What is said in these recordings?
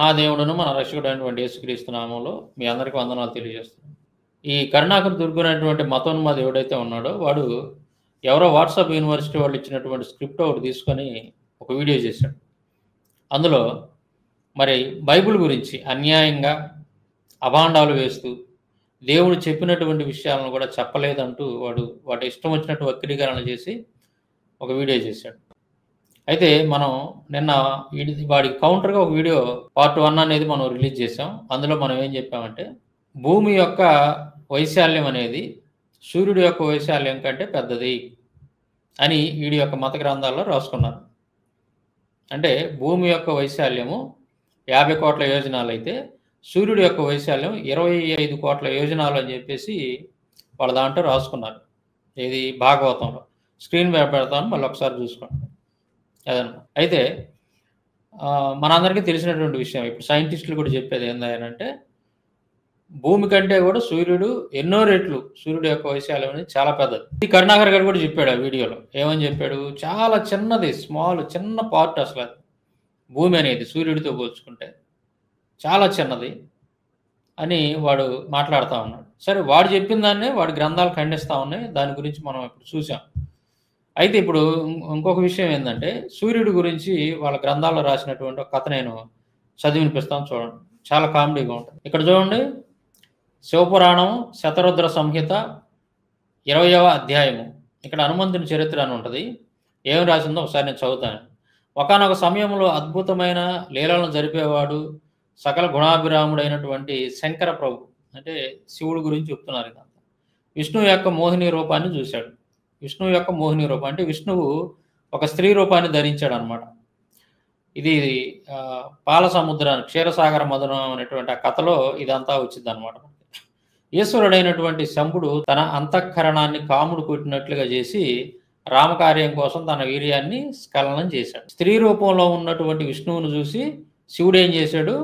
మా దేవుడును, మన రక్షకుడైనటువంటి యేసుక్రీస్తు నామంలో మీ అందరికి వందనాలు తెలియజేస్తున్నాను. ఈ కరుణాకర్ దుర్గ్ అనేటువంటి మతోన్మాది ఎవడైతే ఉన్నాడో, వాడు ఎవరో వాట్సాప్ యూనివర్సిటీ వాళ్ళు ఇచ్చినటువంటి స్క్రిప్ట్ ఒకటి తీసుకొని ఒక వీడియో చేశాడు. అందులో మరి బైబిల్ గురించి అన్యాయంగా అభాండాలు వేస్తూ, దేవుడు చెప్పినటువంటి విషయాలను కూడా చెప్పలేదంటూ వాటి ఇష్టం వచ్చినట్టు వక్రీకరణ చేసి ఒక వీడియో చేశాడు. అయితే మనం నిన్న వాడికి కౌంటర్‌గా ఒక వీడియో పార్ట్ 1 అనేది మనం రిలీజ్ చేసాం. అందులో మనం ఏం చెప్పామంటే, భూమి యొక్క వైశాల్యం అనేది సూర్యుడి యొక్క వైశాల్యం కంటే పెద్దది అని వీడి యొక్క మత గ్రంథాల్లో రాసుకున్నారు. అంటే భూమి యొక్క వైశాల్యము 50 కోట్ల యోజనాలైతే, సూర్యుడి యొక్క వైశాల్యం 25 కోట్ల యోజనాలు అని చెప్పేసి వాళ్ళ దాంట్లో రాసుకున్నారు. ఇది భాగవతంలో. స్క్రీన్ మీద పెడతాను, మళ్ళీ ఒకసారి చూసుకోండి. అదనమాట. అయితే మనందరికీ తెలిసినటువంటి విషయం. ఇప్పుడు సైంటిస్టులు కూడా చెప్పేది ఏందంటే, భూమి కంటే కూడా సూర్యుడు ఎన్నో రెట్లు సూర్యుడు యొక్క వైశాల్యం అనేది చాలా పెద్దది. ఈ కరుణాకర్ గారు కూడా చెప్పాడు ఆ వీడియోలో. ఏమని చెప్పాడు? చాలా చిన్నది, చిన్న పార్ట్ అసలు అది. భూమి అనేది సూర్యుడితో పోల్చుకుంటే చాలా చిన్నది అని వాడు మాట్లాడుతూ ఉన్నాడు. సరే, వాడు చెప్పిన దాన్నే వాడి గ్రంథాలు ఖండిస్తూ ఉన్నాయి. దాని గురించి మనం ఇప్పుడు చూసాం. అయితే ఇప్పుడు ఇంకొక విషయం ఏంటంటే, సూర్యుడి గురించి వాళ్ళ గ్రంథాల్లో రాసినటువంటి ఒక కథ నేను చదివి వినిపిస్తాను, చూడండి. చాలా కామెడీగా ఉంటుంది. ఇక్కడ చూడండి, శివపురాణం శతరుద్ర సంహిత 20వ అధ్యాయము. ఇక్కడ హనుమంతుని చరిత్ర అని ఉంటుంది. ఏం రాసిందో ఒకసారి నేను చదువుతాను. ఒకానొక సమయంలో అద్భుతమైన లీలలను జరిపేవాడు, సకల గుణాభిరాముడైనటువంటి శంకర ప్రభు, అంటే శివుడు గురించి చెప్తున్నారు ఇదంతా, విష్ణువు యొక్క మోహిని రూపాన్ని చూశాడు. విష్ణువు యొక్క మోహిని రూపం అంటే విష్ణువు ఒక స్త్రీ రూపాన్ని ధరించాడు అనమాట. ఇది పాల సముద్రాన్ని, క్షీరసాగర మధురం అనేటువంటి ఆ కథలో ఇదంతా వచ్చింది అనమాట. ఈశ్వరుడైనటువంటి శంభుడు తన అంతఃకరణాన్ని కాముడు కొట్టినట్లుగా చేసి రామకార్యం కోసం తన వీర్యాన్ని స్ఖలనం చేశాడు. స్త్రీ రూపంలో ఉన్నటువంటి విష్ణువును చూసి శివుడు ఏం చేశాడు?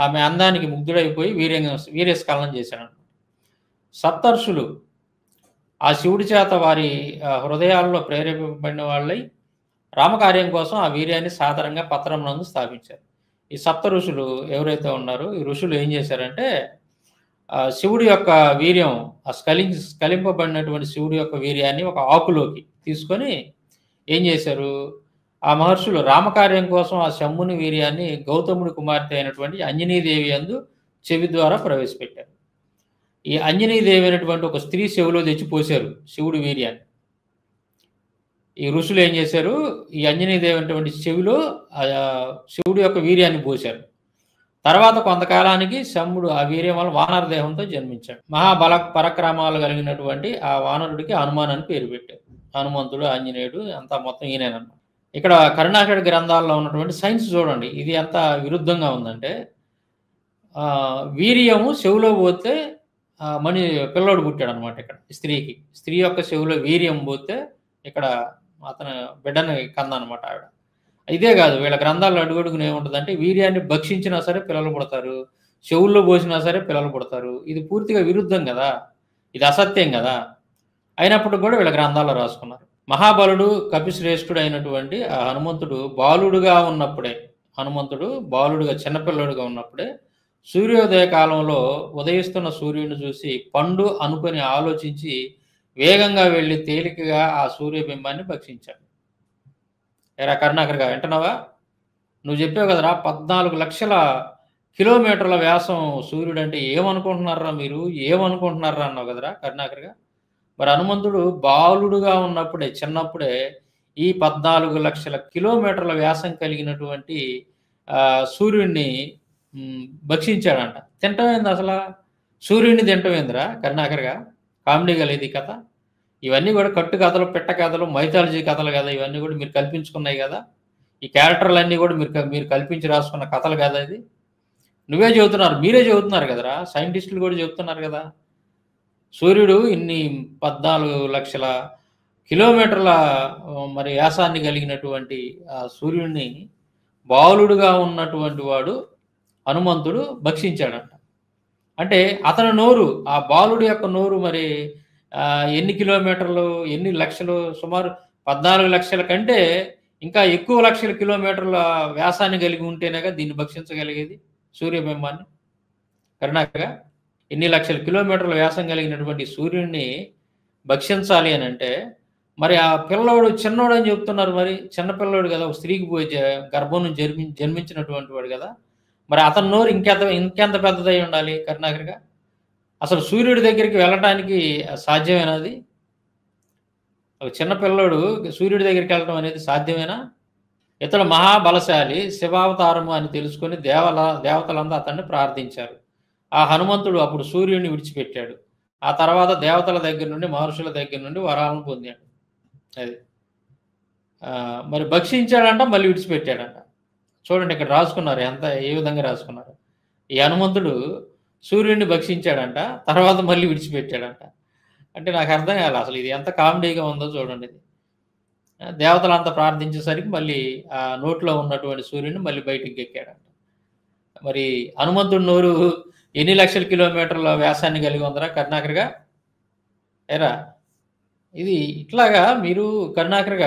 ఆమె అందానికి ముగ్ధుడైపోయి వీర్యస్ఖలనం చేశాడు. సప్తర్షులు ఆ శివుడి చేత వారి హృదయాల్లో ప్రేరేపింపబడిన వాళ్ళై రామకార్యం కోసం ఆ వీర్యాన్ని సాధారణంగా పత్రం నందు స్థాపించారు. ఈ సప్త ఋషులు ఎవరైతే ఉన్నారో, ఈ ఋషులు ఏం చేశారంటే, శివుడి యొక్క వీర్యం, ఆ స్ఖలింపబడినటువంటి శివుడి యొక్క వీర్యాన్ని ఒక ఆకులోకి తీసుకొని ఏం చేశారు? ఆ మహర్షులు రామకార్యం కోసం ఆ శంభుని వీర్యాన్ని గౌతముడి కుమార్తె అయినటువంటి అంజనీదేవి యందు చెవి ద్వారా ప్రవేశపెట్టారు. ఈ అంజనీదేవి అనేటువంటి ఒక స్త్రీ చెవిలో తెచ్చి పోశారు శివుడి వీర్యాన్ని. ఈ ఋషులు ఏం చేశారు? ఈ అంజనీదేవి అనేటువంటి చెవిలో శివుడి యొక్క వీర్యాన్ని పోశారు. తర్వాత కొంతకాలానికి శంభుడు ఆ వీర్యం వల్ల వానర దేహంతో జన్మించాడు. మహాబల పరక్రమాలు కలిగినటువంటి ఆ వానరుడికి హనుమాన్ అని పేరు పెట్టారు. హనుమంతుడు, ఆంజనేయుడు అంతా మొత్తం ఈయనేనమాట. ఇక్కడ కరుణాకర్ గ్రంథాల్లో ఉన్నటువంటి సైన్స్ చూడండి, ఇది ఎంత విరుద్ధంగా ఉందంటే, వీర్యము చెవిలో పోతే పిల్లోడు పుట్టాడు అనమాట. ఇక్కడ స్త్రీ యొక్క చెవిలో వీర్యం పోతే ఇక్కడ అతను బిడ్డని కందనమాట ఆవిడ. ఇదే కాదు, వీళ్ళ గ్రంథాల్లో అడుగడుగున ఏముంటుందంటే, వీర్యాన్ని భక్షించినా సరే పిల్లలు పుడతారు, చెవుల్లో పోసినా సరే పిల్లలు పుడతారు. ఇది పూర్తిగా విరుద్ధం కదా, ఇది అసత్యం కదా. అయినప్పుడు కూడా వీళ్ళ గ్రంథాల్లో రాసుకున్నారు. మహాబలుడు కపిశ్రేష్ఠుడు అయినటువంటి ఆ హనుమంతుడు బాలుడుగా చిన్నపిల్లడుగా ఉన్నప్పుడే సూర్యోదయ కాలంలో ఉదయిస్తున్న సూర్యుడిని చూసి పండు అనుకొని ఆలోచించి వేగంగా వెళ్ళి తేలికగా ఆ సూర్యబింబాన్ని భక్షించాడు. ఏరా కరుణాకర్గా, వింటున్నావా? నువ్వు చెప్పావు కదరా, 14 లక్షల కిలోమీటర్ల వ్యాసం సూర్యుడు అంటే ఏమనుకుంటున్నారా మీరు, ఏమనుకుంటున్నారా అన్నావు కదరా కరుణాకర్గా. మరి హనుమంతుడు బాలుడుగా ఉన్నప్పుడే, చిన్నప్పుడే ఈ 14 లక్షల కిలోమీటర్ల వ్యాసం కలిగినటువంటి సూర్యుడిని భక్షించాడంట. తింటమేంది అసలు? సూర్యుడిని తింటమేందిరా కరుణాకర్గా? కామెడీగా లేదు ఈ కథ. ఇవన్నీ కూడా కట్టు కథలు, పిట్ట కథలు, మైథాలజీ కథలు కదా. ఇవన్నీ కూడా మీరు కల్పించుకున్నాయి కదా. ఈ క్యారెక్టర్లన్నీ కూడా మీరు కల్పించి రాసుకున్న కథలు కదా. ఇది మీరే చెబుతున్నారు కదరా. సైంటిస్టులు కూడా చెబుతున్నారు కదా. సూర్యుడు ఇన్ని 14 లక్షల కిలోమీటర్ల మరి వ్యాసాన్ని కలిగినటువంటి ఆ సూర్యుడిని బాలుడుగా ఉన్నటువంటి వాడు హనుమంతుడు భక్షించాడంట. అంటే అతని నోరు, ఆ బాలుడి యొక్క నోరు మరి ఎన్ని కిలోమీటర్లు, ఎన్ని లక్షలు, సుమారు 14 లక్షల కంటే ఇంకా ఎక్కువ లక్షల కిలోమీటర్ల వ్యాసాన్ని కలిగి ఉంటేనేగా దీన్ని భక్షించగలిగేది సూర్యబింబాన్ని. కరుణాకర్ ఎన్ని లక్షల కిలోమీటర్ల వ్యాసం కలిగినటువంటి సూర్యుడిని భక్షించాలి అని అంటే, మరి ఆ పిల్లోడు చిన్నోడు అని చెప్తున్నారు. మరి చిన్న పిల్లోడు కదా, స్త్రీకి పోయి గర్భం నుంచి జన్మించినటువంటి వాడు కదా, మరి అతని నోరు ఇంకెంత పెద్దదై ఉండాలి కరుణాకర్గా? అసలు సూర్యుడి దగ్గరికి వెళ్ళటానికి సాధ్యమేనాది? ఒక చిన్న పిల్లోడు సూర్యుడి దగ్గరికి వెళ్ళడం అనేది సాధ్యమేనా? ఇతడు మహాబలశాలి, శివావతారము అని తెలుసుకొని దేవతలంతా అతన్ని ప్రార్థించారు. ఆ హనుమంతుడు అప్పుడు సూర్యుడిని విడిచిపెట్టాడు. ఆ తర్వాత దేవతల దగ్గర నుండి, మహర్షుల దగ్గర నుండి వరాలను పొందాడు. అది మరి భక్షించాడంట, మళ్ళీ విడిచిపెట్టాడంట. చూడండి ఇక్కడ రాసుకున్నారు, ఏ విధంగా రాసుకున్నారు. ఈ హనుమంతుడు సూర్యుడిని భక్షించాడంట, తర్వాత మళ్ళీ విడిచిపెట్టాడంట. అంటే నాకు అర్థం కాలేదు అసలు ఇది ఎంత కామెడీగా ఉందో చూడండి. ఇది దేవతలంతా ప్రార్థించేసరికి మళ్ళీ ఆ నోట్లో ఉన్నటువంటి సూర్యుడిని మళ్ళీ బయటికి ఎక్కాడంట. మరి హనుమంతుడి నోరు ఎన్ని లక్షల కిలోమీటర్ల వ్యాసాన్ని కలిగి ఉందరా కరుణాకర్గా? ఏరా ఇది ఇట్లాగా మీరు కరుణాకర్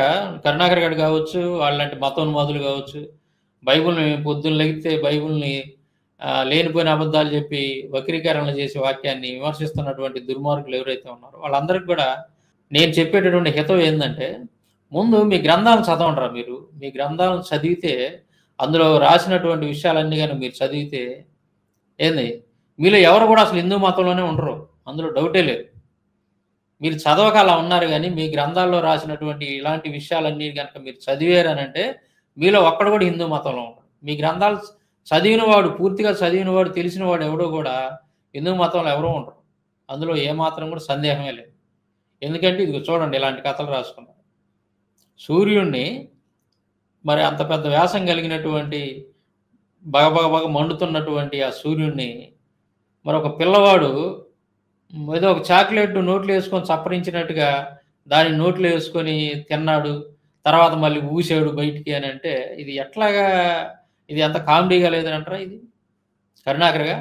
గారు కావచ్చు, వాళ్ళంటి మతోన్మాదులు కావచ్చు, బైబిల్ని పొద్దున్న లెగితే బైబిల్ని లేనిపోయిన అబద్ధాలు చెప్పి వక్రీకరణలు చేసే వాక్యాన్ని విమర్శిస్తున్నటువంటి దుర్మార్గులు ఎవరైతే ఉన్నారో వాళ్ళందరికీ కూడా నేను చెప్పేటటువంటి హితం ఏంటంటే, ముందు మీ గ్రంథాలను చదవండిరా. మీరు మీ గ్రంథాలను చదివితే అందులో రాసినటువంటి విషయాలన్నీ కానీ మీరు చదివితే ఏంది, మీలో ఎవరు కూడా అసలు హిందూ మతంలోనే ఉండరు, అందులో డౌటే లేదు. మీరు చదవక అలా ఉన్నారు, కానీ మీ గ్రంథాల్లో రాసినటువంటి ఇలాంటి విషయాలన్నీ కనుక మీరు చదివారనంటే మీలో ఒక్కడు కూడా హిందూ మతంలో ఉండరు. మీ గ్రంథాలు చదివినవాడు, పూర్తిగా చదివినవాడు, తెలిసినవాడు ఎవడో కూడా హిందూ మతంలో ఎవరో ఉండరు. అందులో ఏమాత్రం కూడా సందేహమే లేదు. ఎందుకంటే ఇది చూడండి, ఇలాంటి కథలు రాసుకున్నారు. సూర్యుడిని మరి అంత పెద్ద వ్యాసం కలిగినటువంటి బగ మండుతున్నటువంటి ఆ సూర్యుడిని మరి ఒక పిల్లవాడు ఏదో ఒక చాక్లెట్ నోట్లో వేసుకొని చప్పరించినట్టుగా దాన్ని నోట్లో వేసుకొని తిన్నాడు, తర్వాత మళ్ళీ ఊసాడు బయటికి అని అంటే ఇది ఎట్లాగా, ఇది ఎంత కామెడీగా లేదని అంటారా? ఇది కరుణాకర్గా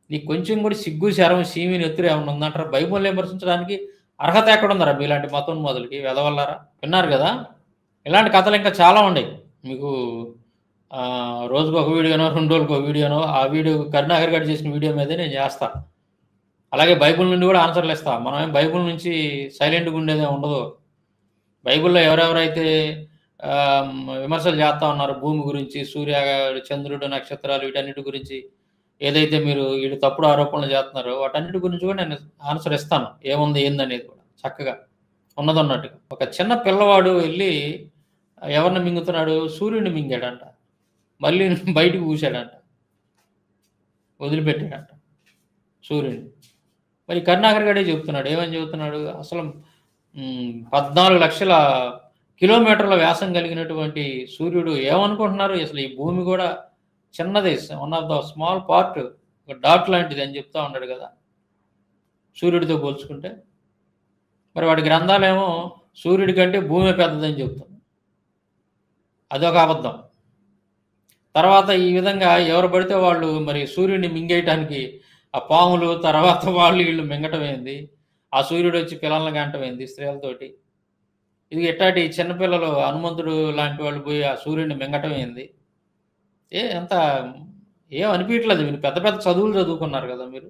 నీకు కొంచెం కూడా సిగ్గు, శరం, సీమి, నెత్తురు ఏమన్నా ఉందంటారా? బైబిల్ని విమర్శించడానికి అర్హత ఎక్కడ ఉందరా మీలాంటి మతోన్మాదులకి? వెదవల్లారా? విన్నారు కదా, ఇలాంటి కథలు ఇంకా చాలా ఉన్నాయి మీకు. రోజుకు ఒక వీడియోనో, 2 రోజులకు ఒక వీడియోనో, ఆ వీడియో కరుణాకర్ గారు చేసిన వీడియో మీదే నేను చేస్తా. అలాగే బైబిల్ నుండి కూడా ఆన్సర్లు ఇస్తా. మనం బైబిల్ నుంచి సైలెంట్గా ఉండేదే ఉండదు. బైబిల్లో ఎవరెవరైతే విమర్శలు చేస్తూ ఉన్నారు భూమి గురించి, సూర్య, చంద్రుడు, నక్షత్రాలు, వీటన్నిటి గురించి ఏదైతే మీరు వీళ్ళు తప్పుడు ఆరోపణలు చేస్తున్నారో వాటన్నిటి గురించి కూడా నేను ఆన్సర్ ఇస్తాను. ఏముంది ఏందనేది కూడా చక్కగా ఉన్నదన్నట్టుగా. ఒక చిన్న పిల్లవాడు వెళ్ళి ఎవరిని మింగుతున్నాడు? సూర్యుడిని మింగాడంట, మళ్ళీ బయటికి ఊసాడంట, వదిలిపెట్టాడంట సూర్యుడిని. మరి కరుణాకర్ గారే చెబుతున్నాడు, ఏమని చెబుతున్నాడు? అసలు 14 లక్షల కిలోమీటర్ల వ్యాసం కలిగినటువంటి సూర్యుడు ఏమనుకుంటున్నారు? అసలు ఈ భూమి కూడా చిన్నది, one of the small part, ఒక డాట్ లాంటిది అని చెప్తా ఉన్నాడు కదా సూర్యుడితో పోల్చుకుంటే. మరి వాడి గ్రంథాలేమో సూర్యుడి కంటే భూమి పెద్దదని చెప్తుంది. అదొక అబద్ధం. తర్వాత ఈ విధంగా ఎవరు పడితే వాళ్ళు మరి సూర్యుడిని మింగేయటానికి ఆ పాములు, తర్వాత వాళ్ళు వీళ్ళు మింగటం ఏంది, ఆ సూర్యుడు వచ్చి పిల్లల్ని గంటం ఏంది స్త్రీలతోటి. ఇది ఎట్టాటి చిన్నపిల్లలు, హనుమంతుడు లాంటి వాళ్ళు పోయి ఆ సూర్యుడిని మింగటం ఏంది? ఎంత ఏం అనిపించట్లేదు. మీరు పెద్ద పెద్ద చదువులు చదువుకున్నారు కదా మీరు.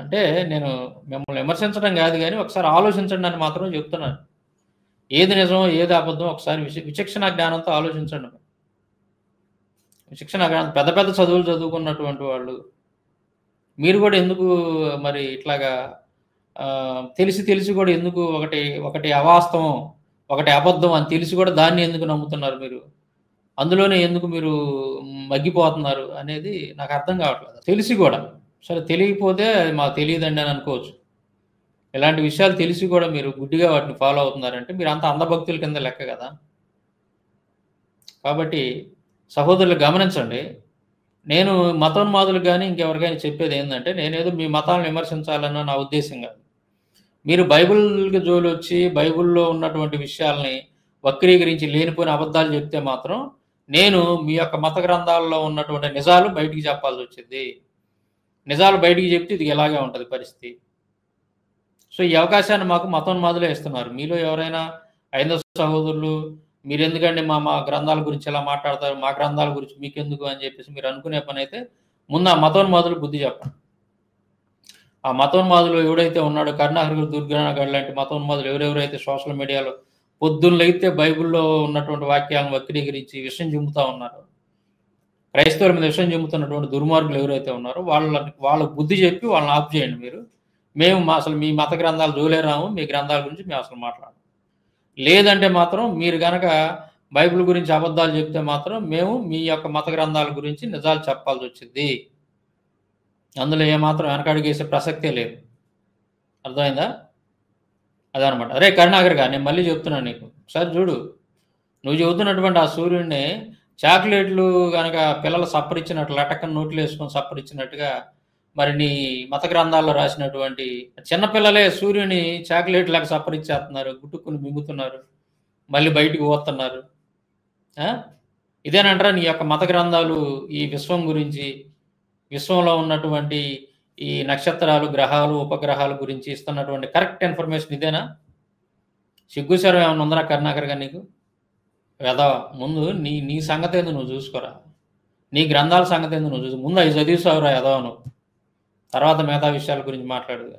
అంటే నేను మిమ్మల్ని విమర్శించడం కాదు, కానీ ఒకసారి ఆలోచించండి అని మాత్రం చెప్తున్నాను. ఏది నిజం, ఏది అబద్ధం ఒకసారి విచక్షణ జ్ఞానంతో ఆలోచించండి. విచక్షణ జ్ఞానం, పెద్ద పెద్ద చదువులు చదువుకున్నటువంటి వాళ్ళు మీరు కూడా ఎందుకు మరి ఇట్లాగా తెలిసి కూడా ఎందుకు ఒకటి అవాస్తవం, ఒకటి అబద్ధం అని తెలిసి కూడా దాన్ని ఎందుకు నమ్ముతున్నారు మీరు? అందులోనే ఎందుకు మీరు మగ్గిపోతున్నారు అనేది నాకు అర్థం కావట్లేదు. తెలిసి కూడా, సరే తెలియకపోతే అది మాకు తెలియదండి అని అనుకోవచ్చు. ఇలాంటి విషయాలు తెలిసి కూడా మీరు గుడ్డిగా వాటిని ఫాలో అవుతున్నారంటే మీరు అంత అంధభక్తుల కింద లెక్క కదా. కాబట్టి సహోదరులు గమనించండి, నేను మతోన్మాదులకు కానీ ఇంకెవరికైనా చెప్పేది ఏంటంటే, నేనేదో మీ మతాలను విమర్శించాలన్న నా ఉద్దేశం కాదు. మీరు బైబిల్కి జోలు వచ్చి బైబిల్లో ఉన్నటువంటి విషయాల్ని వక్రీకరించి లేనిపోయిన అబద్ధాలు చెప్తే మాత్రం నేను మీ యొక్క మత గ్రంథాల్లో ఉన్నటువంటి నిజాలు బయటికి చెప్పాల్సి వచ్చింది. నిజాలు బయటికి చెప్తే ఇది ఇలాగే ఉంటుంది పరిస్థితి. సో ఈ అవకాశాన్ని మాకు మతోన్మాదులే ఇస్తున్నారు. మీలో ఎవరైనా ఐదవ సహోదరులు మీరెందుకండి మా మా గ్రంథాల గురించి ఇలా మాట్లాడతారు, మా గ్రంథాల గురించి మీకెందుకు అని చెప్పేసి మీరు అనుకునే పని అయితే ముందు ఆ మతోన్మాదులు బుద్ధి చెప్పండి. ఆ మతోన్మాదులు ఎవడైతే ఉన్నాడో కరుణాకర్ దుర్గారావు లాంటి మతోన్మాదులు ఎవరెవరైతే సోషల్ మీడియాలో పొద్దున్నలైతే బైబిల్లో ఉన్నటువంటి వాక్యాలను వక్రీకరించి విషం చిమ్ముతా ఉన్నారు, క్రైస్తవుల మీద విషయం చెబుతున్నటువంటి దుర్మార్గులు ఎవరైతే ఉన్నారో వాళ్ళ బుద్ధి చెప్పి వాళ్ళని ఆఫ్ చేయండి మీరు. మేము అసలు మీ మత గ్రంథాలు జోలేరాము, మీ గ్రంథాల గురించి మేము అసలు మాట్లాడము. లేదంటే మాత్రం మీరు గనక బైబిల్ గురించి అబద్ధాలు చెప్తే మాత్రం మేము మీ యొక్క మత గ్రంథాల గురించి నిజాలు చెప్పాల్సి వచ్చింది. అందులో ఏమాత్రం వెనకడుగేసే ప్రసక్తే లేదు. అర్థమైందా? అదనమాట. అరే కరుణాకర్ గారు, నేను మళ్ళీ చెప్తున్నాను నీకు, ఒకసారి చూడు. నువ్వు చెబుతున్నటువంటి ఆ సూర్యుడిని చాక్లెట్లు కనుక పిల్లలు సప్పరిచ్చినట్లు లటక్కన నోట్లు వేసుకొని సప్పరిచ్చినట్టుగా మరి నీ మత గ్రంథాల్లో రాసినటువంటి చిన్నపిల్లలే సూర్యుని చాక్లెట్ లాగా సప్పరిచ్చేస్తున్నారు, గుట్టుకుని మింగుతున్నారు, మళ్ళీ బయటికి పోతున్నారు. ఇదేనంటారా నీ యొక్క మత గ్రంథాలు ఈ విశ్వం గురించి, విశ్వంలో ఉన్నటువంటి ఈ నక్షత్రాలు, గ్రహాలు, ఉపగ్రహాల గురించి ఇస్తున్నటువంటి కరెక్ట్ ఇన్ఫర్మేషన్ ఇదేనా? సిగ్గుశరం ఏమైనా ఉందరా కరుణాకర్ గారు నీకు? వెధవ, ముందు నీ సంగతి ఏందో నువ్వు చూసుకోరా. నీ గ్రంథాల సంగతి ఏందో నువ్వు చూసు. ముందు అవి చదివిసావురా ఎదవ నువ్వు, తర్వాత మిగతా విషయాల గురించి మాట్లాడుగా.